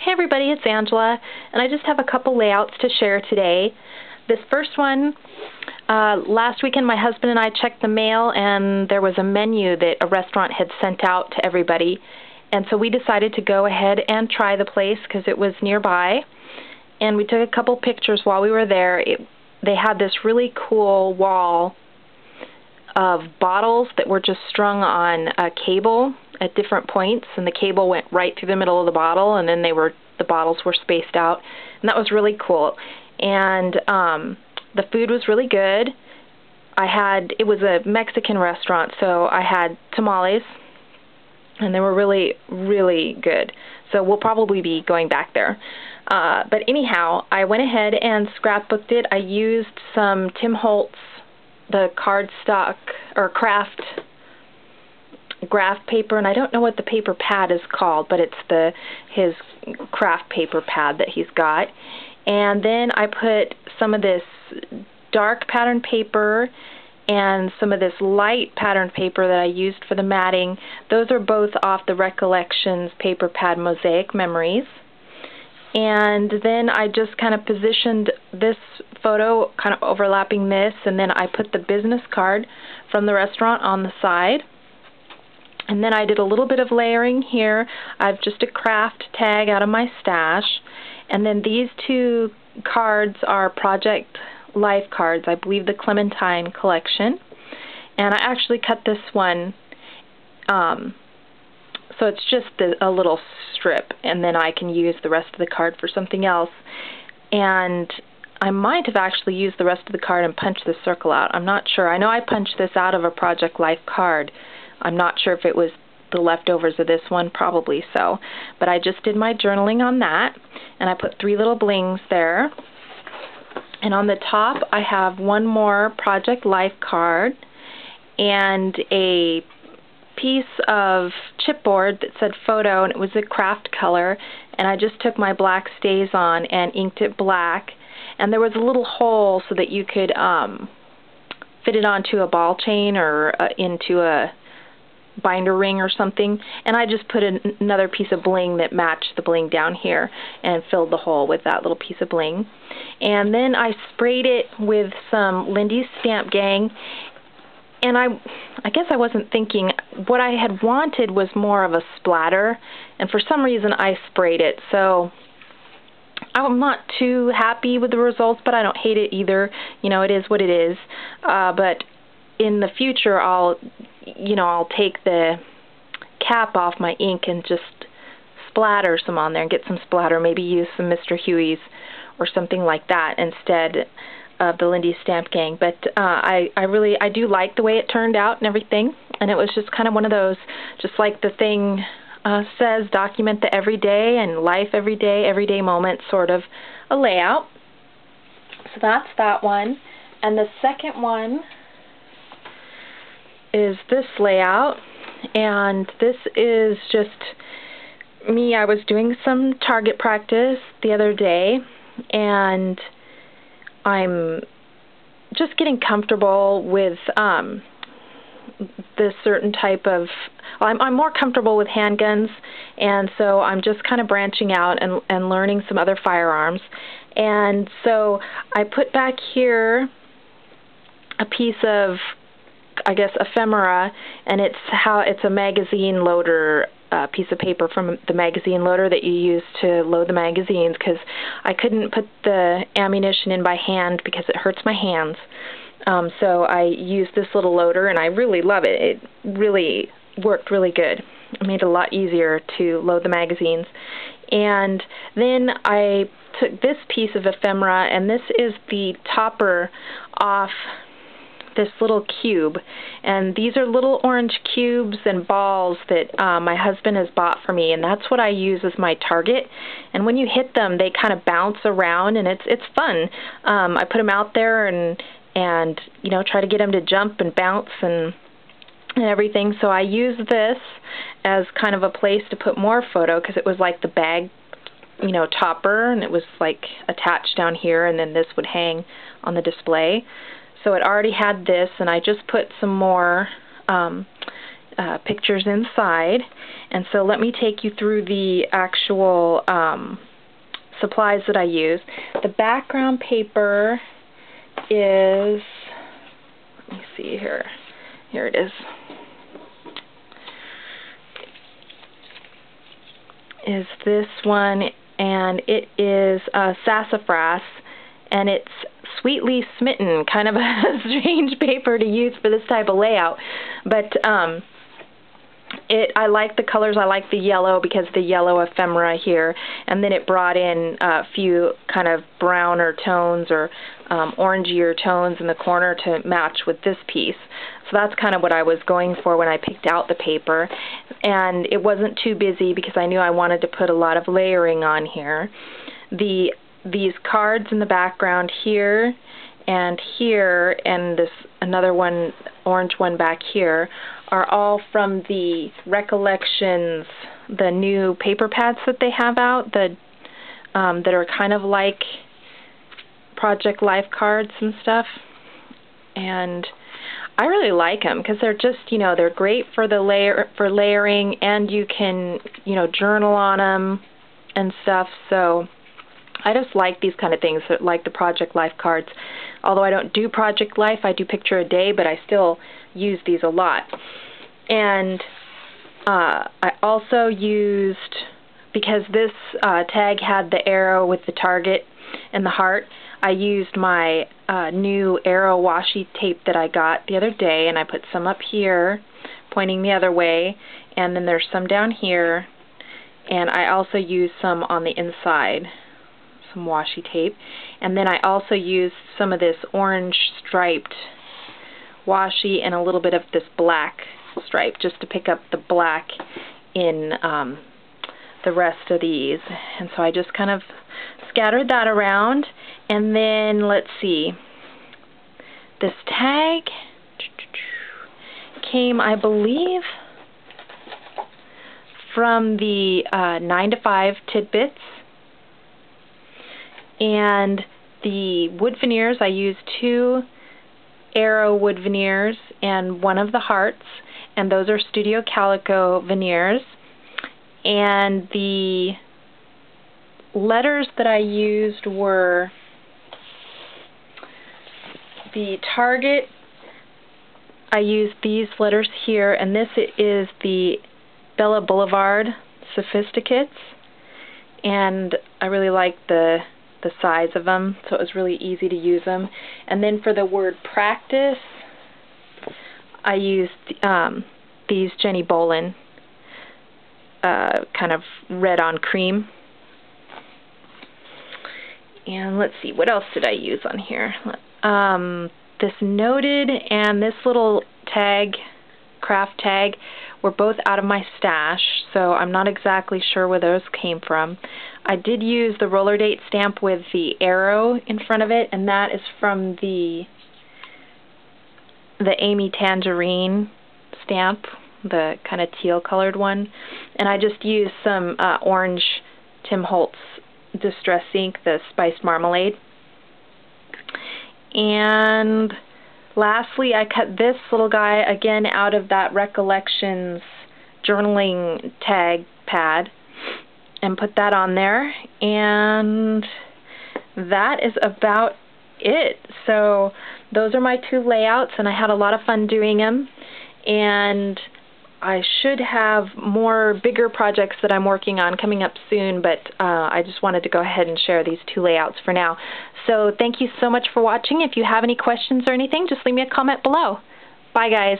Hey everybody, it's Angela, and I just have a couple layouts to share today. This first one, last weekend my husband and I checked the mail and there was a menu that a restaurant had sent out to everybody, and so we decided to go ahead and try the place because it was nearby, and we took a couple pictures while we were there. They had this really cool wall of bottles that were just strung on a cable at different points, and the cable went right through the middle of the bottle, and then the bottles were spaced out, and that was really cool. And the food was really good. It was a Mexican restaurant, so I had tamales, and they were really, really good. So we'll probably be going back there. But anyhow, I went ahead and scrapbooked it. I used some Tim Holtz, the cardstock or craft graph paper, and I don't know what the paper pad is called, but it's his craft paper pad that he's got. And then I put some of this dark pattern paper and some of this light pattern paper that I used for the matting. Those are both off the Recollections paper pad Mosaic Memories. And then I just kind of positioned this photo kind of overlapping this, and then I put the business card from the restaurant on the side. And then I did a little bit of layering here. I've just a craft tag out of my stash. And then these two cards are Project Life cards, I believe the Clementine collection. And I actually cut this one, so it's just a little strip, and then I can use the rest of the card for something else. And I might have actually used the rest of the card and punched the circle out. I'm not sure. I know I punched this out of a Project Life card. I'm not sure if it was the leftovers of this one, probably so. But I just did my journaling on that, and I put 3 little blings there. And on the top I have one more Project Life card and a piece of chipboard that said photo, and it was a craft color, and I just took my black StazOn and inked it black, and there was a little hole so that you could fit it onto a ball chain or into a binder ring or something, and I just put another piece of bling that matched the bling down here and filled the hole with that little piece of bling. And then I sprayed it with some Lindy's Stamp Gang, and I guess I wasn't thinking. What I had wanted was more of a splatter, and for some reason I sprayed it. So I'm not too happy with the results, but I don't hate it either. You know, it is what it is. But in the future, I'll take the cap off my ink and just splatter some on there and get some splatter. Maybe use some Mr. Huey's or something like that instead of the Lindy's Stamp Gang. But I do like the way it turned out and everything, and it was just kind of one of those, just like the thing says, document the everyday and life everyday moments, sort of a layout. So that's that one. And the second one is this layout, and this is just me. I was doing some target practice the other day, and I'm just getting comfortable with this certain type of, I'm more comfortable with handguns, and so I'm just kind of branching out and learning some other firearms. And so I put back here a piece of, I guess, ephemera, and it's a magazine loader piece of paper from the magazine loader that you use to load the magazines, because I couldn't put the ammunition in by hand because it hurts my hands. So I used this little loader, and I really love it. It really worked really good. It made it a lot easier to load the magazines. And then I took this piece of ephemera, and this is the topper off this little cube, and these are little orange cubes and balls that my husband has bought for me, and that's what I use as my target. And when you hit them, they kind of bounce around, and it's fun. I put them out there and try to get them to jump and bounce and everything. So I use this as kind of a place to put more photo, because it was like the bag topper, and it was like attached down here, and then this would hang on the display. So it already had this, and I just put some more pictures inside. And so let me take you through the actual supplies that I use. The background paper is, let me see here. Here it is. Is this one, and it is sassafras, and it's Sweetly Smitten, kind of a strange paper to use for this type of layout, but I like the colors. I like the yellow because the yellow ephemera here, and then it brought in a few kind of browner tones or orangier tones in the corner to match with this piece. So that's kind of what I was going for when I picked out the paper, and it wasn't too busy because I knew I wanted to put a lot of layering on here. These cards in the background here and here, and this another one, orange one back here, are all from the Recollections, the new paper pads that they have out, that are kind of like Project Life cards and stuff. And I really like them because they're just, they're great for the layering, and you can, journal on them and stuff. So I just like these kind of things, like the Project Life cards. Although I don't do Project Life, I do Picture a Day, but I still use these a lot. And I also used, because this tag had the arrow with the target and the heart, I used my new arrow washi tape that I got the other day, and I put some up here pointing the other way, and then there's some down here, and I also used some on the inside, some washi tape. And then I also used some of this orange striped washi and a little bit of this black stripe just to pick up the black in the rest of these. And so I just kind of scattered that around. And then let's see, this tag came, I believe, from the 9 to 5 Tidbits. And the wood veneers, I used 2 arrow wood veneers and one of the hearts, and those are Studio Calico veneers. And the letters that I used were the Target. I used these letters here, and this is the Bella Boulevard Sophisticates, and I really like the size of them, so it was really easy to use them. And then for the word practice, I used these Jenny Bolin, kind of red on cream. And let's see, what else did I use on here? This noted and this little tag, craft tag, were both out of my stash, so I'm not exactly sure where those came from. I did use the roller date stamp with the arrow in front of it, and that is from the Amy Tangerine stamp, the kind of teal colored one. And I just used some orange Tim Holtz Distress ink, the Spiced Marmalade. And lastly, I cut this little guy again out of that Recollections journaling tag pad and put that on there, and that is about it. So those are my 2 layouts, and I had a lot of fun doing them, and I should have more bigger projects that I'm working on coming up soon, but I just wanted to go ahead and share these 2 layouts for now. So thank you so much for watching. If you have any questions or anything, just leave me a comment below. Bye, guys.